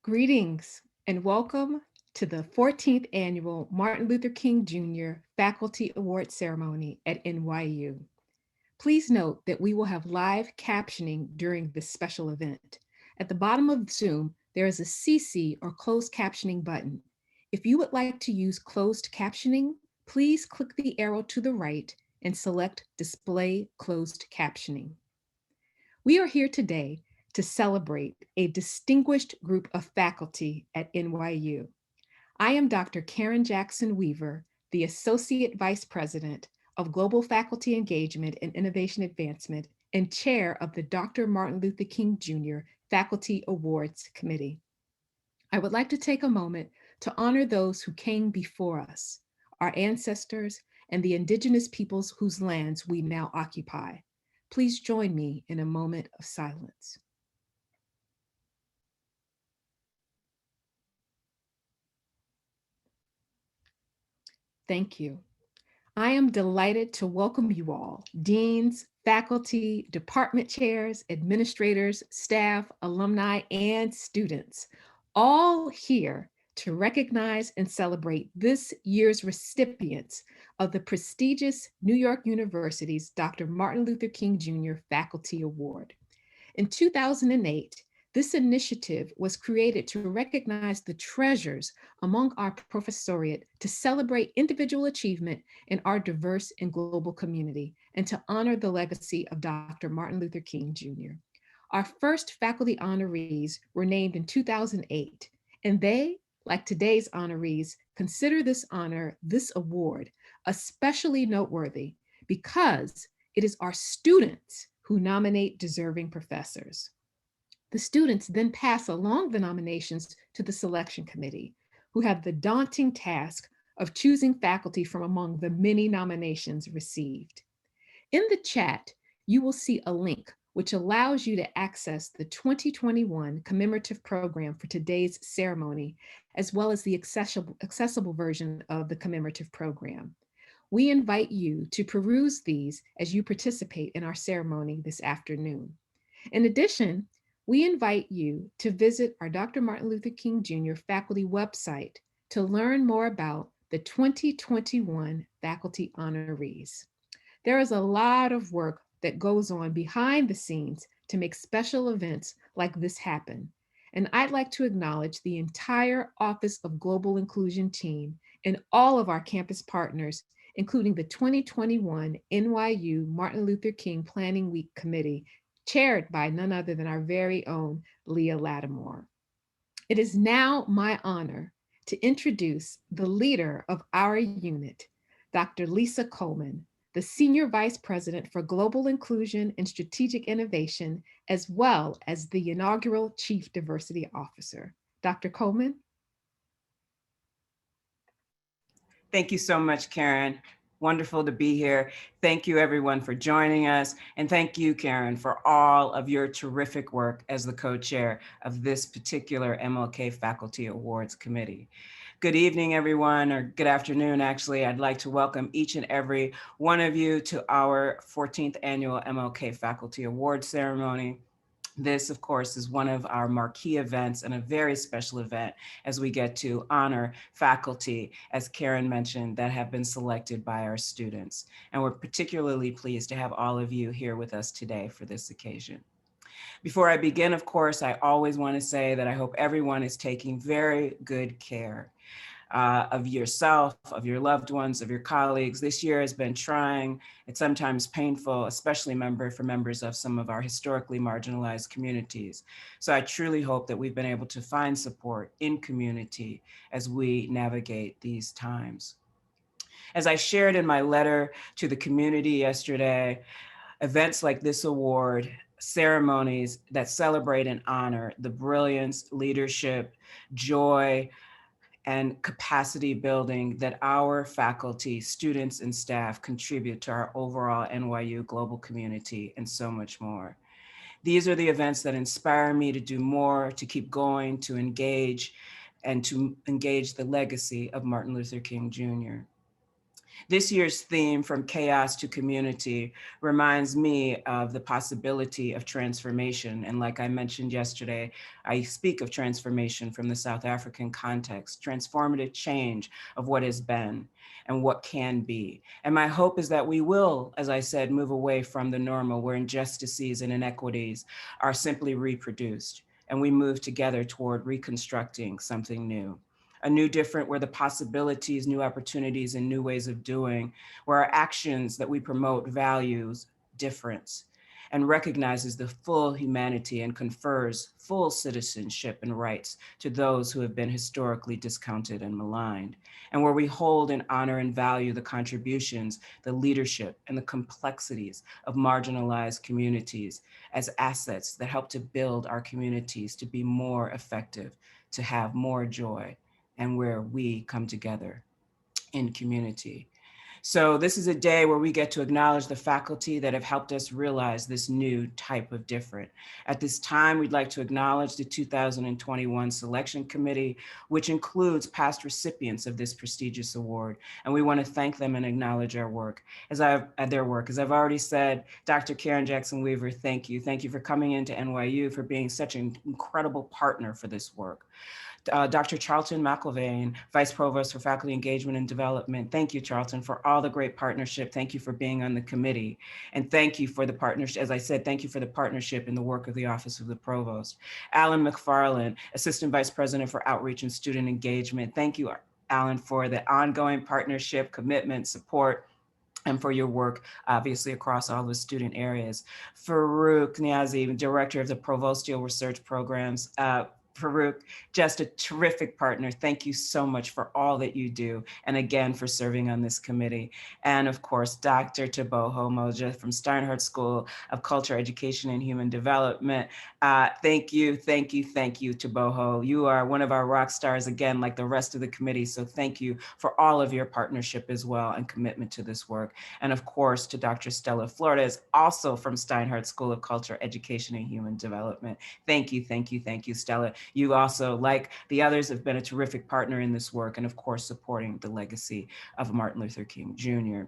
Greetings and welcome to the 14th annual Martin Luther King Jr. Faculty Award Ceremony at NYU. Please note that we will have live captioning during this special event. At the bottom of Zoom, there is a CC or closed captioning button. If you would like to use closed captioning, please click the arrow to the right and select Display Closed Captioning. We are here today to celebrate a distinguished group of faculty at NYU. I am Dr. Karen Jackson Weaver, the Associate Vice President of Global Faculty Engagement and Innovation Advancement and Chair of the Dr. Martin Luther King Jr. Faculty Awards Committee. I would like to take a moment to honor those who came before us, our ancestors, and the indigenous peoples whose lands we now occupy. Please join me in a moment of silence. Thank you. I am delighted to welcome you all, deans, faculty, department chairs, administrators, staff, alumni, and students, all here to recognize and celebrate this year's recipients of the prestigious New York University's Dr. Martin Luther King Jr. Faculty Award. In 2008, this initiative was created to recognize the treasures among our professoriate, to celebrate individual achievement in our diverse and global community, and to honor the legacy of Dr. Martin Luther King Jr. Our first faculty honorees were named in 2008, and they, like today's honorees, consider this honor, this award, especially noteworthy because it is our students who nominate deserving professors. The students then pass along the nominations to the selection committee, who have the daunting task of choosing faculty from among the many nominations received. In the chat, you will see a link which allows you to access the 2021 commemorative program for today's ceremony, as well as the accessible version of the commemorative program. We invite you to peruse these as you participate in our ceremony this afternoon. In addition, we invite you to visit our Dr. Martin Luther King Jr. faculty website to learn more about the 2021 faculty honorees. There is a lot of work that goes on behind the scenes to make special events like this happen. And I'd like to acknowledge the entire Office of Global Inclusion team and all of our campus partners, including the 2021 NYU Martin Luther King Planning Week Committee, chaired by none other than our very own Leah Lattimore. It is now my honor to introduce the leader of our unit, Dr. Lisa Coleman, the Senior Vice President for Global Inclusion and Strategic Innovation, as well as the inaugural Chief Diversity Officer. Dr. Coleman. Thank you so much, Karen. Wonderful to be here. Thank you everyone for joining us. And thank you, Karen, for all of your terrific work as the co-chair of this particular MLK Faculty Awards Committee. Good evening, everyone, or good afternoon, actually. I'd like to welcome each and every one of you to our 14th annual MLK Faculty Awards ceremony. This, of course, is one of our marquee events and a very special event as we get to honor faculty, as Karen mentioned, that have been selected by our students. And we're particularly pleased to have all of you here with us today for this occasion. Before I begin, of course, I always want to say that I hope everyone is taking very good care of yourself, of your loved ones, of your colleagues. This year has been trying. It's sometimes painful, especially for members of some of our historically marginalized communities. So I truly hope that we've been able to find support in community as we navigate these times. As I shared in my letter to the community yesterday, events like this award, ceremonies that celebrate and honor the brilliance, leadership, joy, and capacity building that our faculty, students, and staff contribute to our overall NYU global community, and so much more. These are the events that inspire me to do more, to keep going, to engage the legacy of Martin Luther King Jr. This year's theme, From Chaos to Community, reminds me of the possibility of transformation. And like I mentioned yesterday, I speak of transformation from the South African context, transformative change of what has been and what can be. And my hope is that we will, as I said, move away from the normal where injustices and inequities are simply reproduced, and we move together toward reconstructing something new. A new different where the possibilities, new opportunities, and new ways of doing, where our actions that we promote values difference and recognizes the full humanity and confers full citizenship and rights to those who have been historically discounted and maligned, and where we hold and honor and value the contributions, the leadership, and the complexities of marginalized communities as assets that help to build our communities to be more effective, to have more joy, and where we come together in community. So this is a day where we get to acknowledge the faculty that have helped us realize this new type of different. At this time, we'd like to acknowledge the 2021 Selection Committee, which includes past recipients of this prestigious award. And we want to thank them and acknowledge their work. As I've already said, Dr. Karen Jackson Weaver, thank you. Thank you for coming into NYU, for being such an incredible partner for this work. Dr. Charlton McElvain, Vice Provost for Faculty Engagement and Development. Thank you, Charlton, for all the great partnership. Thank you for being on the committee. And thank you for the partnership. As I said, thank you for the partnership in the work of the Office of the Provost. Alan McFarland, Assistant Vice President for Outreach and Student Engagement. Thank you, Alan, for the ongoing partnership, commitment, support, and for your work, obviously, across all the student areas. Farouk Niazi, Director of the Provostial Research Programs. Farouk, just a terrific partner. Thank you so much for all that you do. And again, for serving on this committee. And of course, Dr. Taboho Moja from Steinhardt School of Culture, Education, and Human Development. Thank you, Taboho. You are one of our rock stars, again, like the rest of the committee. So thank you for all of your partnership as well and commitment to this work. And of course, to Dr. Stella Flores, also from Steinhardt School of Culture, Education, and Human Development. Thank you, Stella. You also, like the others, have been a terrific partner in this work and of course, supporting the legacy of Martin Luther King Jr.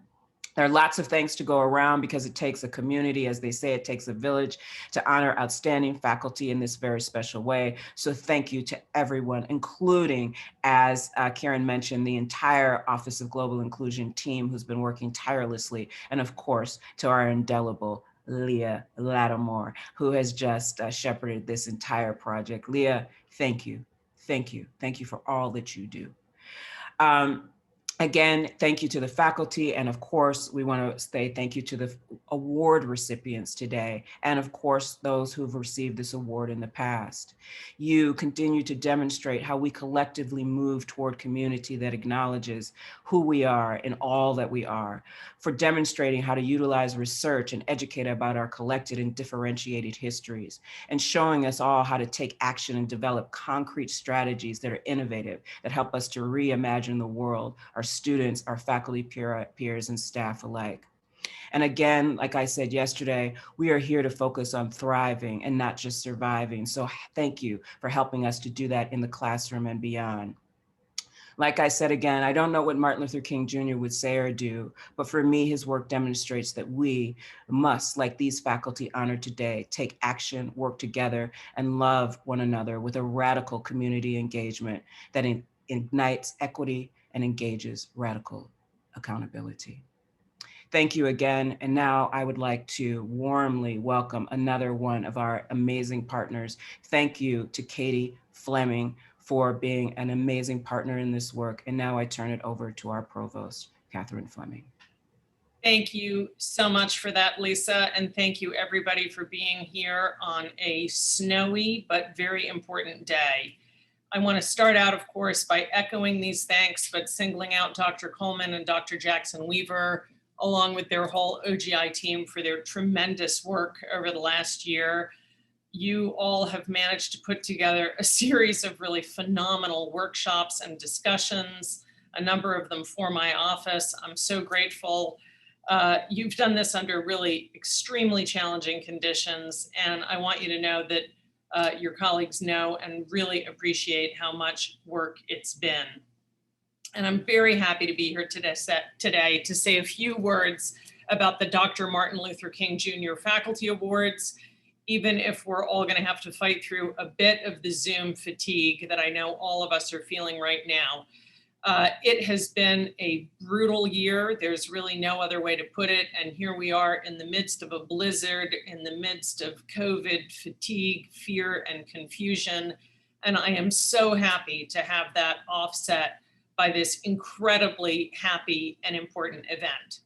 There are lots of thanks to go around because it takes a community, as they say, it takes a village to honor outstanding faculty in this very special way. So thank you to everyone, including, as Karen mentioned, the entire Office of Global Inclusion team who's been working tirelessly, and of course, to our indelible Leah Lattimore, who has just shepherded this entire project. Leah, thank you. Thank you. Thank you for all that you do. Again, thank you to the faculty. And of course, we want to say thank you to the award recipients today. And of course, those who've received this award in the past. You continue to demonstrate how we collectively move toward community that acknowledges who we are and all that we are, for demonstrating how to utilize research and educate about our collected and differentiated histories, and showing us all how to take action and develop concrete strategies that are innovative, that help us to reimagine the world, our students, our faculty, peers, and staff alike. And again, like I said yesterday, we are here to focus on thriving and not just surviving. So thank you for helping us to do that in the classroom and beyond. Like I said again, I don't know what Martin Luther King Jr. would say or do, but for me, his work demonstrates that we must, like these faculty honored today, take action, work together, and love one another with a radical community engagement that ignites equity and engages radical accountability. Thank you again. And now I would like to warmly welcome another one of our amazing partners. Thank you to Katie Fleming for being an amazing partner in this work. And now I turn it over to our provost, Catherine Fleming. Thank you so much for that, Lisa. And thank you everybody for being here on a snowy but very important day. I want to start out, of course, by echoing these thanks, but singling out Dr. Coleman and Dr. Jackson Weaver, along with their whole OGI team, for their tremendous work over the last year. You all have managed to put together a series of really phenomenal workshops and discussions, a number of them for my office. I'm so grateful. You've done this under really extremely challenging conditions, and I want you to know that your colleagues know and really appreciate how much work it's been. And I'm very happy to be here today to say a few words about the Dr. Martin Luther King Jr. Faculty Awards, even if we're all going to have to fight through a bit of the Zoom fatigue that I know all of us are feeling right now. It has been a brutal year. There's really no other way to put it. And here we are in the midst of a blizzard, in the midst of COVID, fatigue, fear, and confusion. And I am so happy to have that offset by this incredibly happy and important event.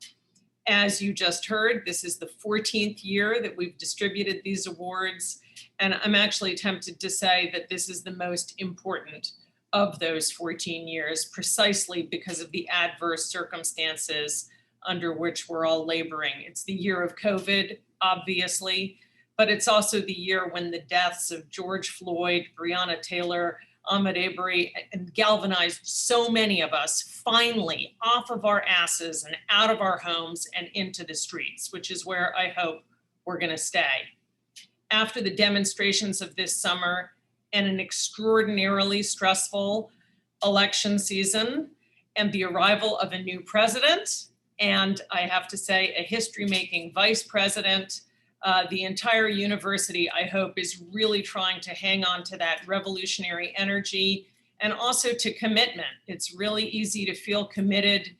As you just heard, this is the 14th year that we've distributed these awards. And I'm actually tempted to say that this is the most important of those 14 years, precisely because of the adverse circumstances under which we're all laboring. It's the year of COVID, obviously, but it's also the year when the deaths of George Floyd, Breonna Taylor, Ahmaud Arbery, and galvanized so many of us finally off of our asses and out of our homes and into the streets, which is where I hope we're going to stay. After the demonstrations of this summer, and an extraordinarily stressful election season, and the arrival of a new president, and I have to say a history-making vice president, the entire university, I hope, is really trying to hang on to that revolutionary energy and also to commitment. It's really easy to feel committed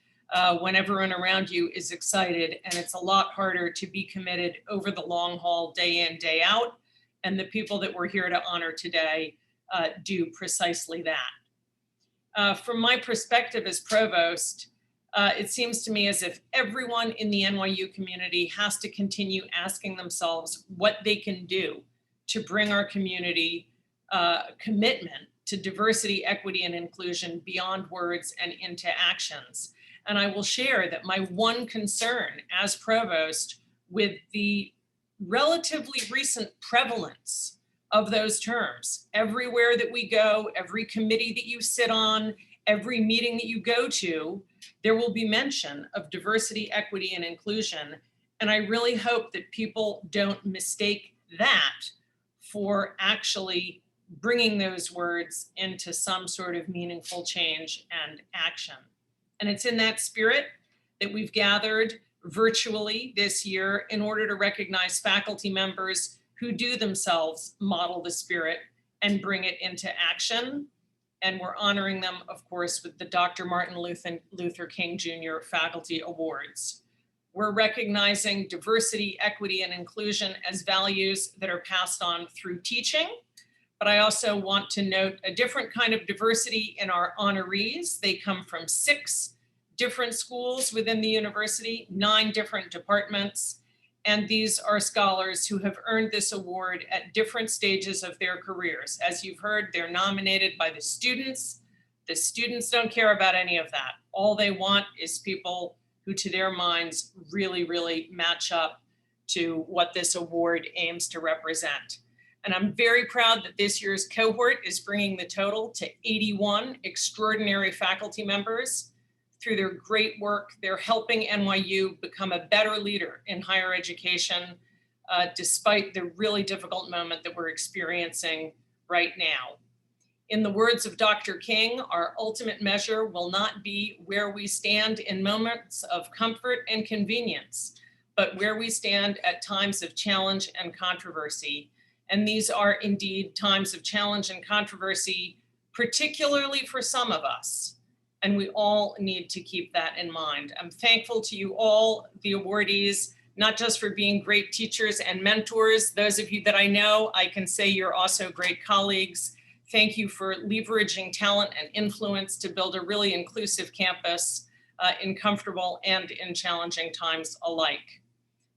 when everyone around you is excited, and it's a lot harder to be committed over the long haul, day in, day out. And the people that we're here to honor today do precisely that. From my perspective as provost, it seems to me as if everyone in the NYU community has to continue asking themselves what they can do to bring our community commitment to diversity, equity, and inclusion beyond words and into actions. And I will share that my one concern as provost with the relatively recent prevalence of those terms. Everywhere that we go, every committee that you sit on, every meeting that you go to, there will be mention of diversity, equity, and inclusion. And I really hope that people don't mistake that for actually bringing those words into some sort of meaningful change and action. And it's in that spirit that we've gathered virtually this year in order to recognize faculty members who do themselves model the spirit and bring it into action. And we're honoring them, of course, with the Dr. Martin Luther King Jr. Faculty Awards. We're recognizing diversity, equity, and inclusion as values that are passed on through teaching. But I also want to note a different kind of diversity in our honorees. They come from 6 different schools within the university, 9 different departments. And these are scholars who have earned this award at different stages of their careers. As you've heard, they're nominated by the students. The students don't care about any of that. All they want is people who, to their minds, really, really match up to what this award aims to represent. And I'm very proud that this year's cohort is bringing the total to 81 extraordinary faculty members. Through their great work, they're helping NYU become a better leader in higher education, despite the really difficult moment that we're experiencing right now. In the words of Dr. King, our ultimate measure will not be where we stand in moments of comfort and convenience, but where we stand at times of challenge and controversy. And these are indeed times of challenge and controversy, particularly for some of us. And we all need to keep that in mind. I'm thankful to you all, the awardees, not just for being great teachers and mentors. Those of you that I know, I can say you're also great colleagues. Thank you for leveraging talent and influence to build a really inclusive campus in comfortable and in challenging times alike.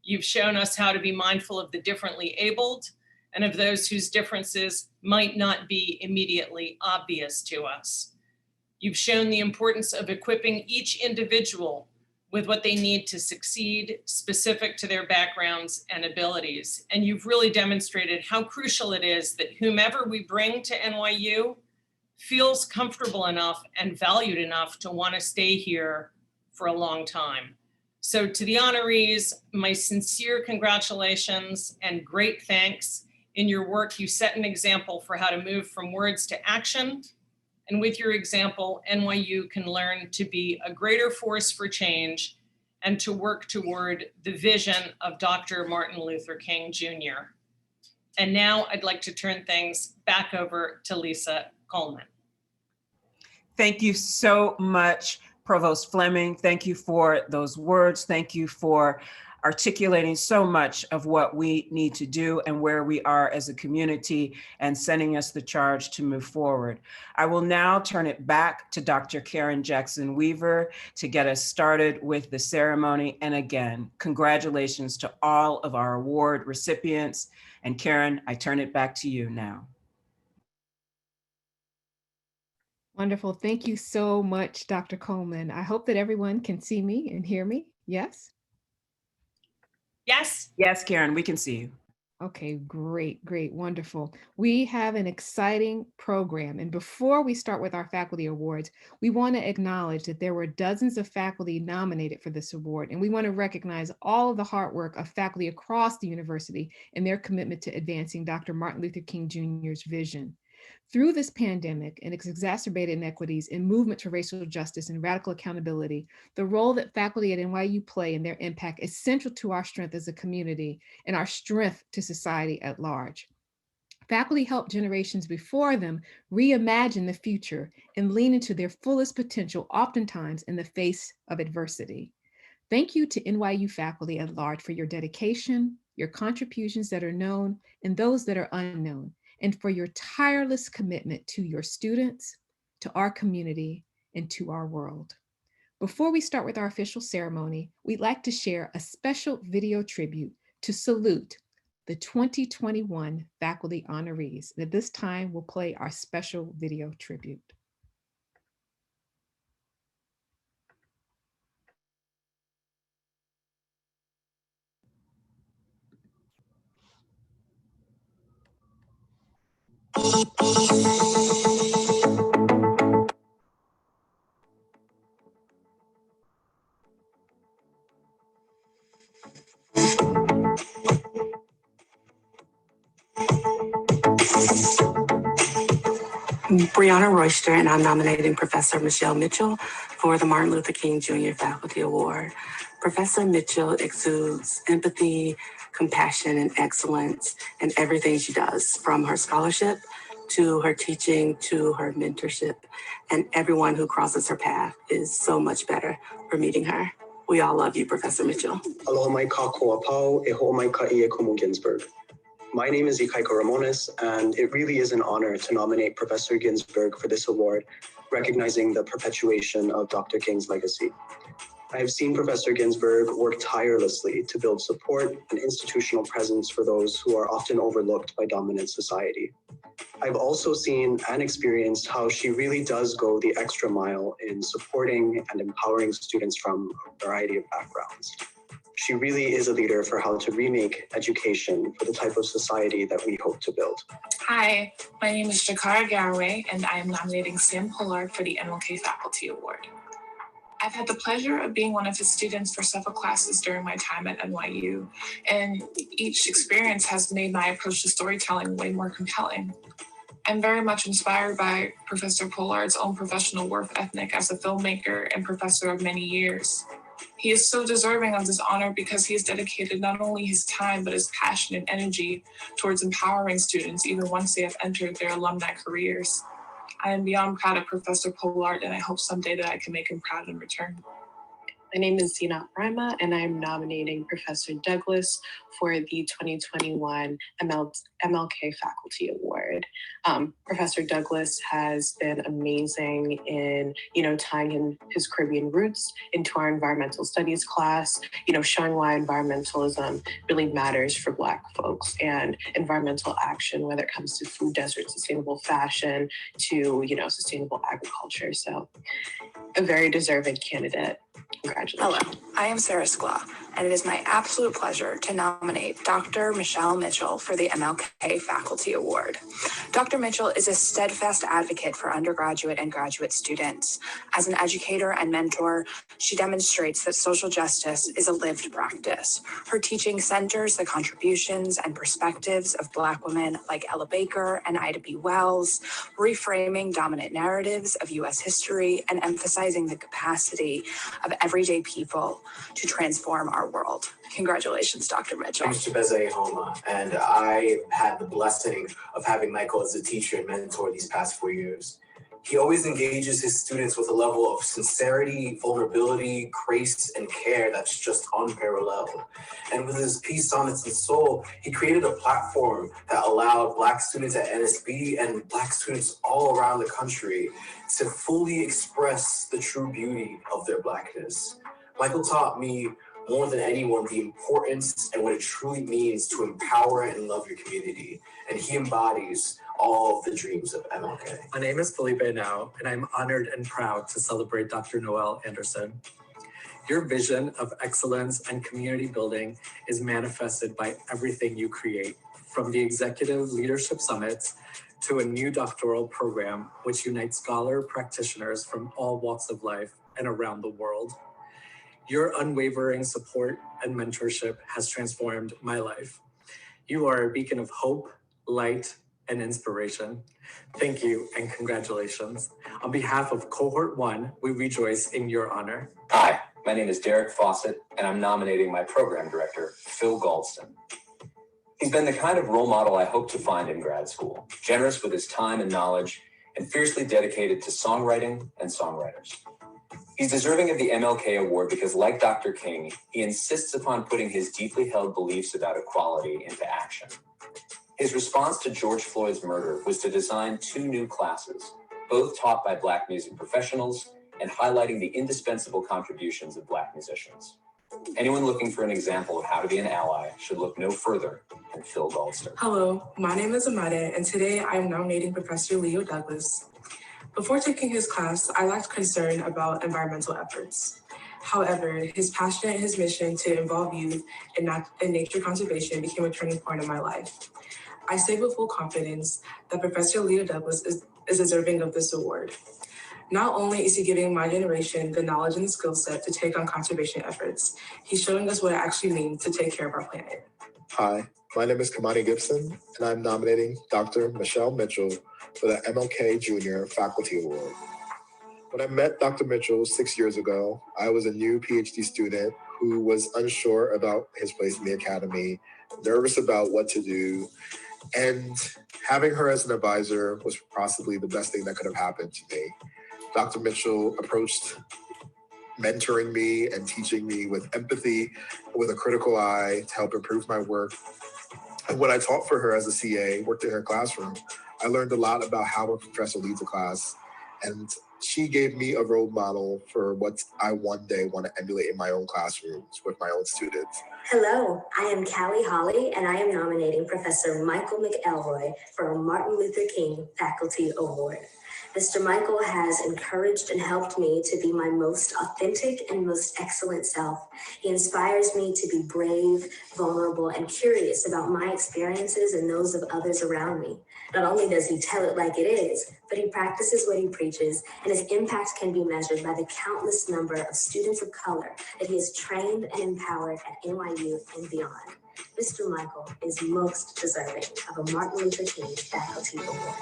You've shown us how to be mindful of the differently abled and of those whose differences might not be immediately obvious to us. You've shown the importance of equipping each individual with what they need to succeed, specific to their backgrounds and abilities. And you've really demonstrated how crucial it is that whomever we bring to NYU feels comfortable enough and valued enough to want to stay here for a long time. So to the honorees, my sincere congratulations and great thanks. In your work, you set an example for how to move from words to action, And with your example, NYU can learn to be a greater force for change and to work toward the vision of Dr. Martin Luther King Jr. And now I'd like to turn things back over to Lisa Coleman. Thank you so much, Provost Fleming. Thank you for those words. Thank you for articulating so much of what we need to do and where we are as a community and sending us the charge to move forward. I will now turn it back to Dr. Karen Jackson Weaver to get us started with the ceremony. And again, congratulations to all of our award recipients. And Karen, I turn it back to you now. Wonderful. Thank you so much, Dr. Coleman. I hope that everyone can see me and hear me. Yes? Yes. Yes, Karen, we can see you. Okay, great, great, wonderful. We have an exciting program. And before we start with our faculty awards, we want to acknowledge that there were dozens of faculty nominated for this award. And we want to recognize all of the hard work of faculty across the university and their commitment to advancing Dr. Martin Luther King Jr.'s vision. Through this pandemic and its exacerbated inequities and movement to racial justice and radical accountability, the role that faculty at NYU play and their impact is central to our strength as a community and our strength to society at large. Faculty help generations before them reimagine the future and lean into their fullest potential, oftentimes in the face of adversity. Thank you to NYU faculty at large for your dedication, your contributions that are known and those that are unknown, and for your tireless commitment to your students, to our community, and to our world. Before we start with our official ceremony, we'd like to share a special video tribute to salute the 2021 faculty honorees. At this time, we'll play our special video tribute. Brianna Royster, and I'm nominating Professor Michelle Mitchell for the Martin Luther King Jr. Faculty Award. Professor Mitchell exudes empathy, compassion, and excellence in everything she does, from her scholarship to her teaching to her mentorship. And everyone who crosses her path is so much better for meeting her. We all love you, Professor Mitchell. Aloha mai ka koapau, e ho mai ka e kumu Ginsberg. My name is Ikaiko Ramones, and it really is an honor to nominate Professor Ginsberg for this award, recognizing the perpetuation of Dr. King's legacy. I have seen Professor Ginsberg work tirelessly to build support and institutional presence for those who are often overlooked by dominant society. I've also seen and experienced how she really does go the extra mile in supporting and empowering students from a variety of backgrounds. She really is a leader for how to remake education for the type of society that we hope to build. Hi, my name is Jakara Garraway, and I am nominating Sam Pollard for the MLK Faculty Award. I've had the pleasure of being one of his students for several classes during my time at NYU, and each experience has made my approach to storytelling way more compelling. I'm very much inspired by Professor Pollard's own professional work ethic as a filmmaker and professor of many years. He is so deserving of this honor because he has dedicated not only his time, but his passion and energy towards empowering students even once they have entered their alumni careers. I am beyond proud of Professor Pollard, and I hope someday that I can make him proud in return. My name is Dina, and I'm nominating Professor Douglas for the 2021 MLK Faculty Award. Professor Douglas has been amazing in, tying in his Caribbean roots into our environmental studies class, showing why environmentalism really matters for Black folks and environmental action, whether it comes to food desert, sustainable fashion, to, sustainable agriculture. So a very deserving candidate. Congratulations. Hello, I am Sarah Skla. and it is my absolute pleasure to nominate Dr. Michelle Mitchell for the MLK Faculty Award. Dr. Mitchell is a steadfast advocate for undergraduate and graduate students. As an educator and mentor, she demonstrates that social justice is a lived practice. Her teaching centers the contributions and perspectives of Black women like Ella Baker and Ida B. Wells, reframing dominant narratives of U.S. history and emphasizing the capacity of everyday people to transform our world. Congratulations, Dr. Mitchell. I'm Chibeze Homa, and I had the blessing of having Michael as a teacher and mentor these past 4 years. He always engages his students with a level of sincerity, vulnerability, grace, and care that's just unparalleled. And with his piece Sonnets and Soul, he created a platform that allowed Black students at NSB and Black students all around the country to fully express the true beauty of their Blackness. Michael taught me more than anyone the importance and what it truly means to empower and love your community. And he embodies all of the dreams of MLK. My name is Felipe Now, and I'm honored and proud to celebrate Dr. Noel Anderson. Your vision of excellence and community building is manifested by everything you create, from the Executive Leadership Summits to a new doctoral program which unites scholar practitioners from all walks of life and around the world. Your unwavering support and mentorship has transformed my life. You are a beacon of hope, light, and inspiration. Thank you and congratulations. On behalf of Cohort 1, we rejoice in your honor. Hi, my name is Derek Fawcett, and I'm nominating my program director, Phil Gauston. He's been the kind of role model I hope to find in grad school, generous with his time and knowledge, and fiercely dedicated to songwriting and songwriters. He's deserving of the MLK Award because, like Dr. King, he insists upon putting his deeply held beliefs about equality into action. His response to George Floyd's murder was to design 2 new classes, both taught by Black music professionals and highlighting the indispensable contributions of Black musicians. Anyone looking for an example of how to be an ally should look no further than Phil Gauston. Hello, my name is Amade, and today I am nominating Professor Leo Douglas. Before taking his class, I lacked concern about environmental efforts. However, his passion and his mission to involve youth in nature conservation became a turning point in my life. I say with full confidence that Professor Leo Douglas is deserving of this award. Not only is he giving my generation the knowledge and the skill set to take on conservation efforts, he's showing us what it actually means to take care of our planet. Hi, my name is Kamani Gibson, and I'm nominating Dr. Michelle Mitchell for the MLK Junior Faculty Award. When I met Dr. Mitchell 6 years ago, I was a new PhD student who was unsure about his place in the academy, nervous about what to do, and having her as an advisor was possibly the best thing that could have happened to me. Dr. Mitchell approached mentoring me and teaching me with empathy, with a critical eye to help improve my work. And when I taught for her as a CA, worked in her classroom, I learned a lot about how a professor leads a class. And she gave me a role model for what I one day want to emulate in my own classrooms with my own students. Hello, I am Callie Holly, and I am nominating Professor Michael Mcelroy for a Martin Luther King Faculty Award. Mr. Michael has encouraged and helped me to be my most authentic and most excellent self. He inspires me to be brave, vulnerable, and curious about my experiences and those of others around me. Not only does he tell it like it is, but he practices what he preaches, and his impact can be measured by the countless number of students of color that he has trained and empowered at NYU and beyond. Mr. Michael is most deserving of a Martin Luther King Faculty Award.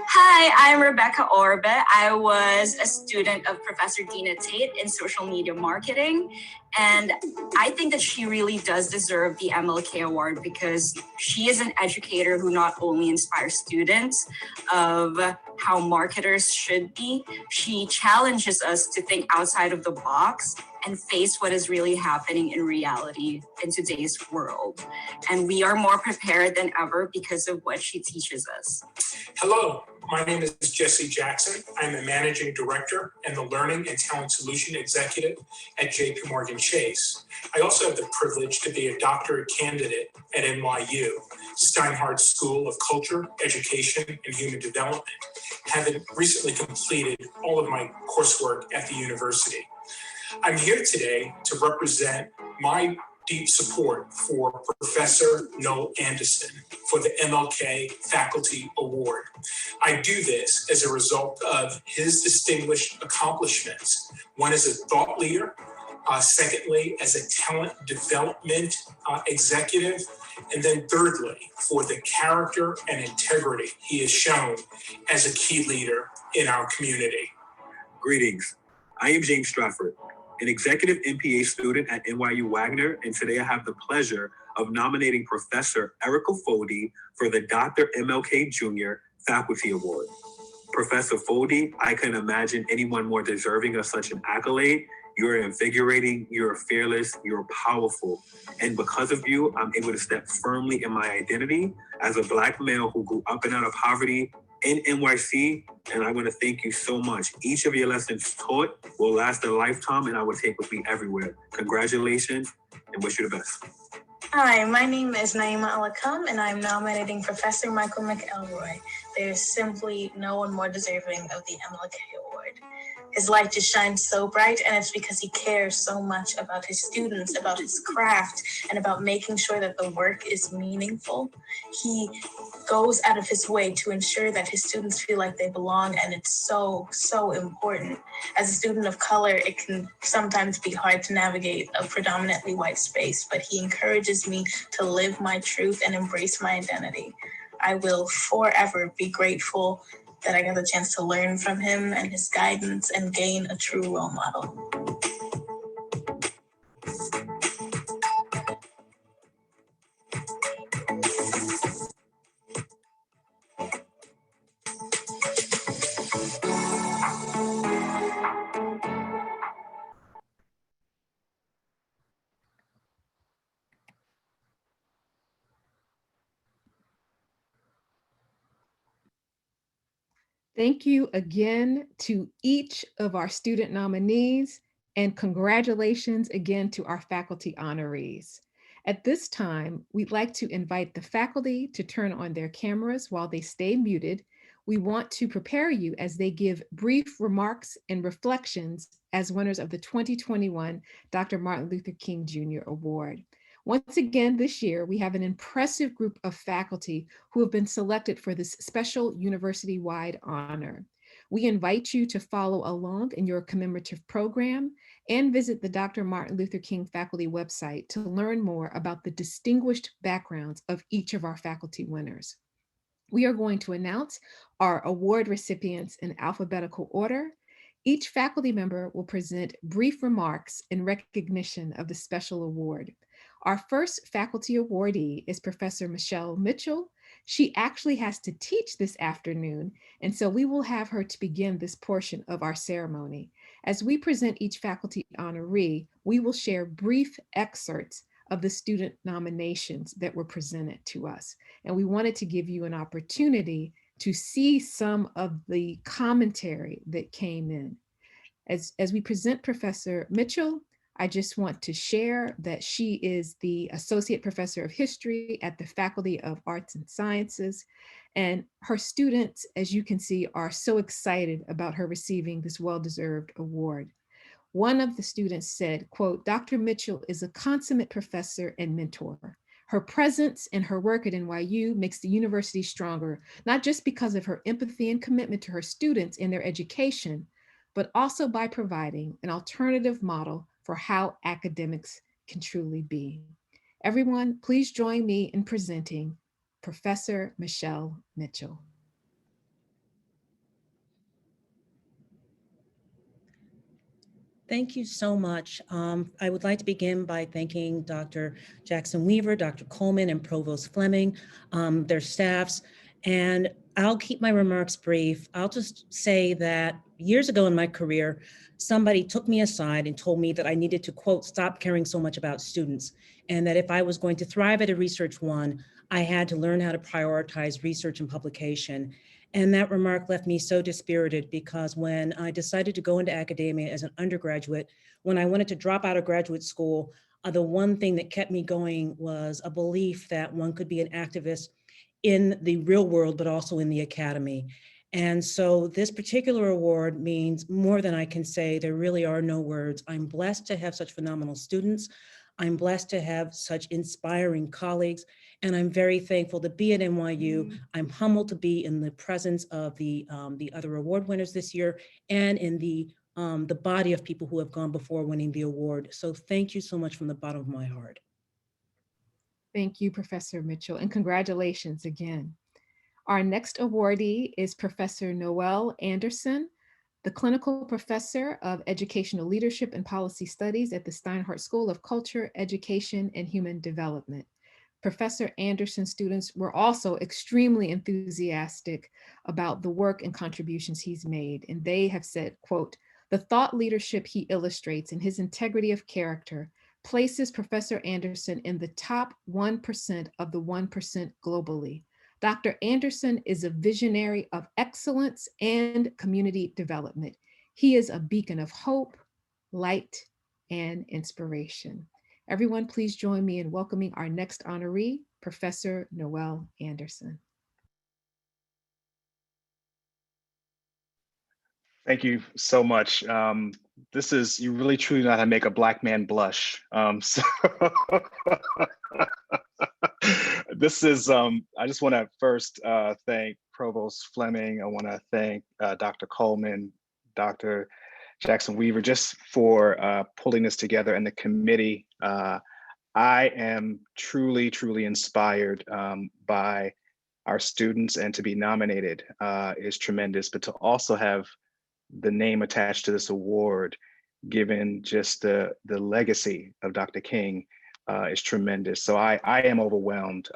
Hi, I'm Rebecca Orbe. I was a student of Professor Dina Tate in social media marketing, and I think that she really does deserve the MLK Award because she is an educator who not only inspires students of how marketers should be, she challenges us to think outside of the box and face what is really happening in reality in today's world. And we are more prepared than ever because of what she teaches us. Hello, my name is Jesse Jackson. I'm a managing director and the Learning and Talent Solution Executive at JP Morgan Chase. I also have the privilege to be a doctorate candidate at NYU, Steinhardt School of Culture, Education, and Human Development, having recently completed all of my coursework at the university. I'm here today to represent my deep support for Professor Noel Anderson for the MLK Faculty Award. I do this as a result of his distinguished accomplishments. One as a thought leader, secondly, as a talent development executive, and then thirdly, for the character and integrity he has shown as a key leader in our community. Greetings. I am James Stratford, an executive MPA student at NYU Wagner, and today I have the pleasure of nominating Professor Erica Foldy for the Dr. MLK Jr. Faculty Award. Professor Foldy, I couldn't imagine anyone more deserving of such an accolade. You're invigorating, you're fearless, you're powerful. And because of you, I'm able to step firmly in my identity as a Black male who grew up and out of poverty in NYC, and I want to thank you so much. Each of your lessons taught will last a lifetime, and I will take with me everywhere. Congratulations, and wish you the best. Hi, my name is Naima Alakam, and I'm nominating Professor Michael Mcelroy. There's simply no one more deserving of the MLK Award. His light just shines so bright, and it's because he cares so much about his students, about his craft, and about making sure that the work is meaningful. He goes out of his way to ensure that his students feel like they belong, and it's so, so important. As a student of color, it can sometimes be hard to navigate a predominantly white space, but he encourages me to live my truth and embrace my identity. I will forever be grateful that I got the chance to learn from him and his guidance and gain a true role model. Thank you again to each of our student nominees, and congratulations again to our faculty honorees. At this time, we'd like to invite the faculty to turn on their cameras while they stay muted. We want to prepare you as they give brief remarks and reflections as winners of the 2021 Dr. Martin Luther King Jr. Award. Once again, this year, we have an impressive group of faculty who have been selected for this special university-wide honor. We invite you to follow along in your commemorative program and visit the Dr. Martin Luther King faculty website to learn more about the distinguished backgrounds of each of our faculty winners. We are going to announce our award recipients in alphabetical order. Each faculty member will present brief remarks in recognition of the special award. Our first faculty awardee is Professor Michelle Mitchell. She actually has to teach this afternoon, and so we will have her to begin this portion of our ceremony. As we present each faculty honoree, we will share brief excerpts of the student nominations that were presented to us. And we wanted to give you an opportunity to see some of the commentary that came in. As we present Professor Mitchell, I just want to share that she is the Associate Professor of History at the Faculty of Arts and Sciences. And her students, as you can see, are so excited about her receiving this well-deserved award. One of the students said, quote, "Dr. Mitchell is a consummate professor and mentor. Her presence and her work at NYU makes the university stronger, not just because of her empathy and commitment to her students and their education, but also by providing an alternative model for how academics can truly be." Everyone, please join me in presenting Professor Michelle Mitchell. Thank you so much. I would like to begin by thanking Dr. Jackson Weaver, Dr. Coleman, and Provost Fleming, their staffs, and I'll keep my remarks brief. I'll just say that years ago in my career, somebody took me aside and told me that I needed to, quote, "stop caring so much about students," and that if I was going to thrive at a research one, I had to learn how to prioritize research and publication. And that remark left me so dispirited because when I decided to go into academia as an undergraduate, when I wanted to drop out of graduate school, the one thing that kept me going was a belief that one could be an activist in the real world, but also in the academy. And so this particular award means more than I can say. There really are no words. I'm blessed to have such phenomenal students. I'm blessed to have such inspiring colleagues, and I'm very thankful to be at NYU. I'm humbled to be in the presence of the other award winners this year and in the body of people who have gone before winning the award. So thank you so much from the bottom of my heart. Thank you, Professor Mitchell, and congratulations again. Our next awardee is Professor Noel Anderson, the Clinical Professor of Educational Leadership and Policy Studies at the Steinhardt School of Culture, Education, and Human Development. Professor Anderson's students were also extremely enthusiastic about the work and contributions he's made, and they have said, quote, "The thought leadership he illustrates and his integrity of character places Professor Anderson in the top 1% of the 1% globally. Dr. Anderson is a visionary of excellence and community development. He is a beacon of hope, light, and inspiration." Everyone, please join me in welcoming our next honoree, Professor Noel Anderson. Thank you so much. You really truly know how to make a Black man blush. I just want to first thank Provost Fleming. I want to thank Dr. Coleman, Dr. Jackson Weaver, just for pulling this together, and the committee. I am truly, truly inspired by our students, and to be nominated is tremendous, but to also have the name attached to this award, given just the legacy of Dr. King, is tremendous. So I am overwhelmed.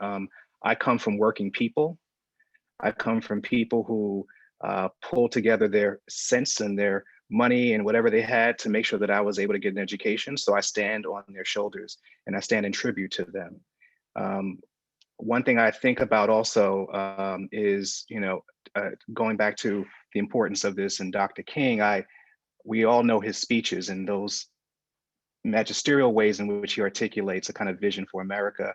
I come from working people. I come from people who pull together their sense and their money and whatever they had to make sure that I was able to get an education. So I stand on their shoulders and I stand in tribute to them. One thing I think about also is, going back to the importance of this and Dr. King, we all know his speeches and those magisterial ways in which he articulates a kind of vision for America.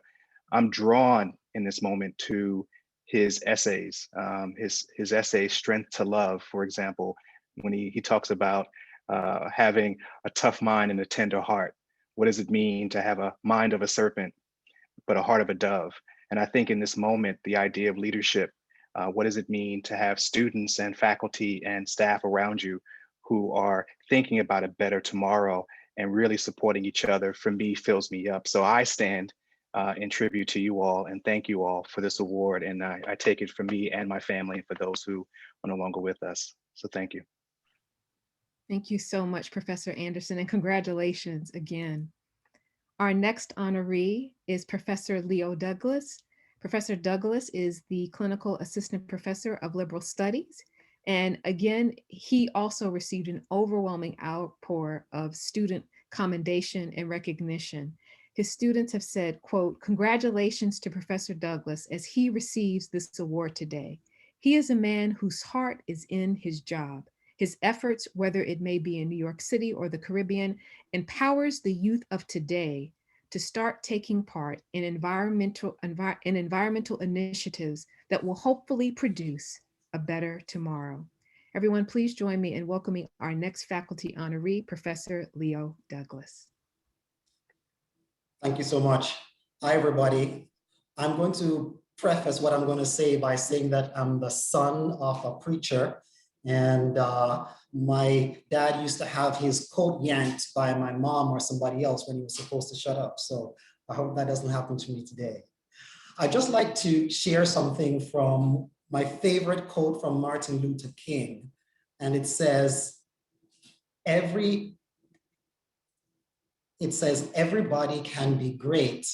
I'm drawn in this moment to his essays, his essay, Strength to Love, for example, when he talks about having a tough mind and a tender heart. What does it mean to have a mind of a serpent, but a heart of a dove? And I think in this moment, the idea of leadership, what does it mean to have students and faculty and staff around you who are thinking about a better tomorrow and really supporting each other, for me, fills me up. So I stand in tribute to you all and thank you all for this award. And I take it for me and my family and for those who are no longer with us. So thank you. Thank you so much, Professor Anderson, and congratulations again. Our next honoree is Professor Leo Douglas. Professor Douglas is the Clinical Assistant Professor of Liberal Studies. And again, he also received an overwhelming outpour of student commendation and recognition. His students have said, quote, "Congratulations to Professor Douglas as he receives this award today. He is a man whose heart is in his job. His efforts, whether it may be in New York City or the Caribbean, empowers the youth of today to start taking part in environmental initiatives that will hopefully produce a better tomorrow." Everyone, please join me in welcoming our next faculty honoree, Professor Leo Douglas. Thank you so much. Hi, everybody. I'm going to preface what I'm going to say by saying that I'm the son of a preacher, and my dad used to have his coat yanked by my mom or somebody else when he was supposed to shut up. So I hope that doesn't happen to me today. I'd just like to share something from my favorite quote from Martin Luther King. And it says, everybody can be great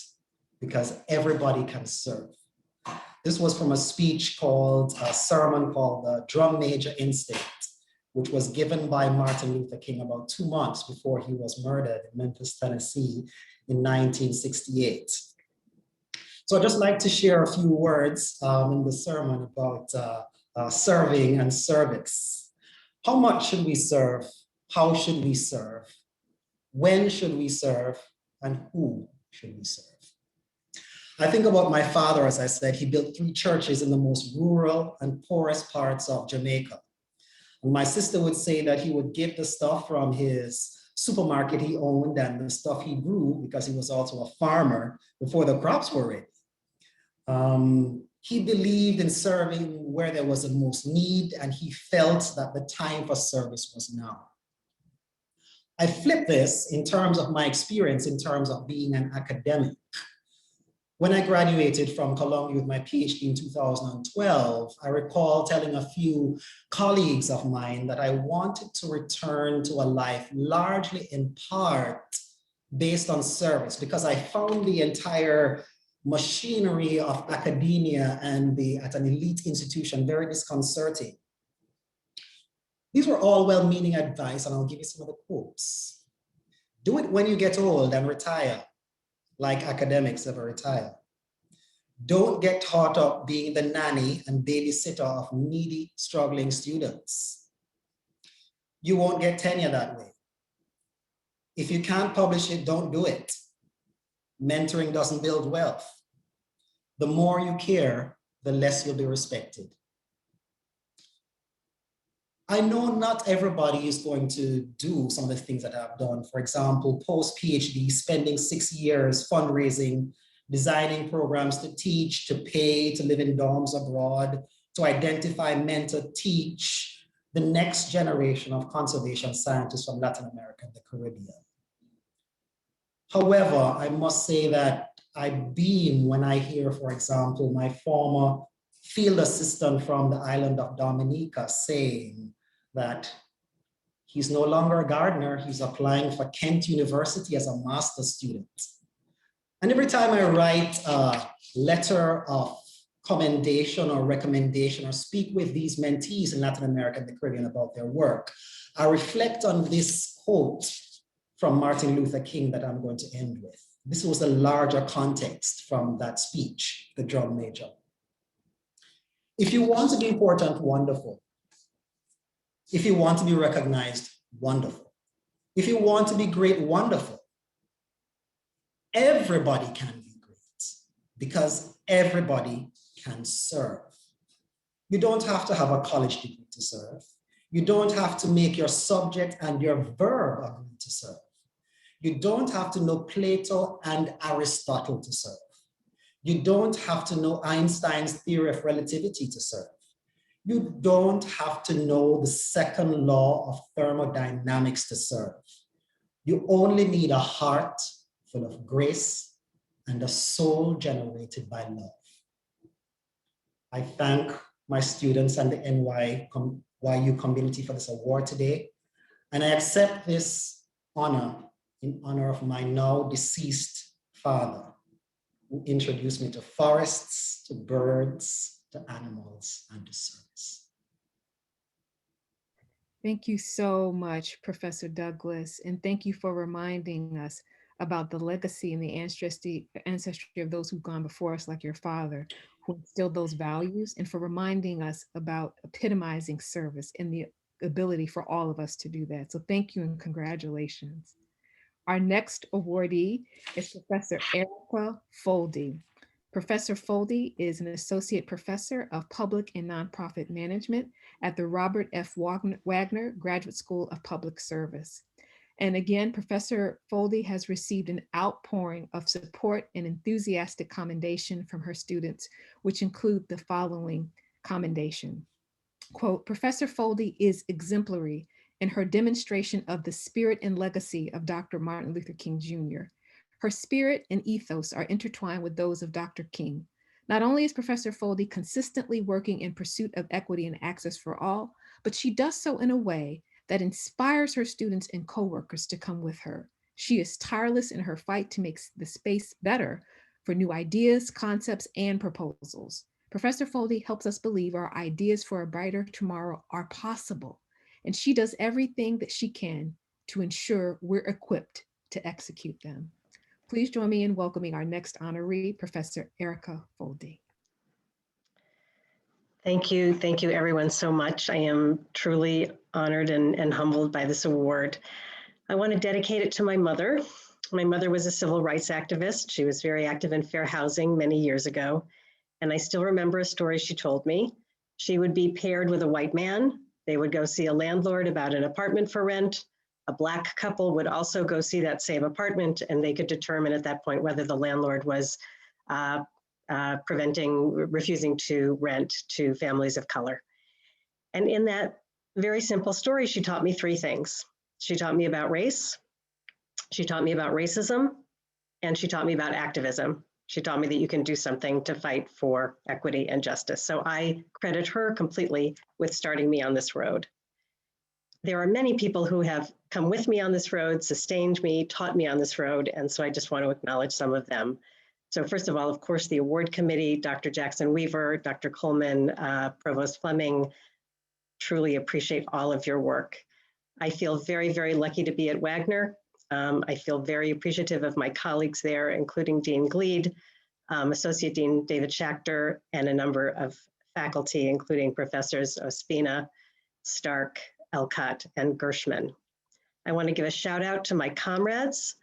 because everybody can serve. This was from a speech called, a sermon called The Drum Major Instinct, which was given by Martin Luther King about 2 months before he was murdered in Memphis, Tennessee in 1968. So I'd just like to share a few words in the sermon about serving and service. How much should we serve? How should we serve? When should we serve? And who should we serve? I think about my father, as I said, he built 3 churches in the most rural and poorest parts of Jamaica. And my sister would say that he would give the stuff from his supermarket he owned and the stuff he grew, because he was also a farmer, before the crops were ready. He believed in serving where there was the most need, and he felt that the time for service was now. I flip this in terms of my experience, in terms of being an academic. When I graduated from Columbia with my PhD in 2012, I recall telling a few colleagues of mine that I wanted to return to a life largely in part based on service, because I found the entire machinery of academia and at an elite institution very disconcerting. These were all well-meaning advice, and I'll give you some of the quotes. Do it when you get old and retire, like academics ever retire. Don't get caught up being the nanny and babysitter of needy, struggling students. You won't get tenure that way. If you can't publish it, don't do it. Mentoring doesn't build wealth. The more you care, the less you'll be respected. I know not everybody is going to do some of the things that I've done. For example, post-PhD, spending 6 years fundraising, designing programs to teach, to pay, to live in dorms abroad, to identify, mentor, teach the next generation of conservation scientists from Latin America and the Caribbean. However, I must say that I beam when I hear, for example, my former field assistant from the island of Dominica saying that he's no longer a gardener, he's applying for Kent University as a master's student. And every time I write a letter of commendation or recommendation or speak with these mentees in Latin America and the Caribbean about their work, I reflect on this quote from Martin Luther King that I'm going to end with. This was a larger context from that speech, the drum major. If you want to be important, wonderful. If you want to be recognized, wonderful. If you want to be great, wonderful. Everybody can be great because everybody can serve. You don't have to have a college degree to serve. You don't have to make your subject and your verb agree to serve. You don't have to know Plato and Aristotle to serve. You don't have to know Einstein's theory of relativity to serve. You don't have to know the second law of thermodynamics to serve. You only need a heart full of grace and a soul generated by love. I thank my students and the NYU community for this award today, and I accept this honor in honor of my now deceased father, who introduced me to forests, to birds, to animals, and to service. Thank you so much, Professor Douglas, and thank you for reminding us about the legacy and the ancestry of those who've gone before us, like your father, who instilled those values, and for reminding us about epitomizing service and the ability for all of us to do that. So thank you and congratulations. Our next awardee is Professor Erica Foldy. Professor Foldy is an associate professor of public and nonprofit management at the Robert F. Wagner Graduate School of Public Service. And again, Professor Foldy has received an outpouring of support and enthusiastic commendation from her students, which include the following commendation. Quote, Professor Foldy is exemplary in her demonstration of the spirit and legacy of Dr. Martin Luther King Jr. Her spirit and ethos are intertwined with those of Dr. King. Not only is Professor Foldy consistently working in pursuit of equity and access for all, but she does so in a way that inspires her students and coworkers to come with her. She is tireless in her fight to make the space better for new ideas, concepts, and proposals. Professor Foldy helps us believe our ideas for a brighter tomorrow are possible, and she does everything that she can to ensure we're equipped to execute them. Please join me in welcoming our next honoree, Professor Erica Foldy. Thank you everyone so much. I am truly honored and humbled by this award. I want to dedicate it to my mother, My mother was a civil rights activist. She was very active in fair housing many years ago. And I still remember a story she told me. She would be paired with a white man. They would go see a landlord about an apartment for rent. A Black couple would also go see that same apartment, and they could determine at that point whether the landlord was refusing to rent to families of color. And in that very simple story, she taught me three things. She taught me about race, she taught me about racism, and she taught me about activism. She taught me that you can do something to fight for equity and justice. So I credit her completely with starting me on this road. There are many people who have come with me on this road, sustained me, taught me on this road, and so I just want to acknowledge some of them. So first of all, of course, the award committee, Dr. Jackson Weaver, Dr. Coleman, Provost Fleming, truly appreciate all of your work. I feel very, very lucky to be at Wagner. I feel very appreciative of my colleagues there, including Dean Gleed, Associate Dean David Schachter, and a number of faculty, including Professors Ospina, Stark, Elcott, and Gershman. I want to give a shout out to my comrades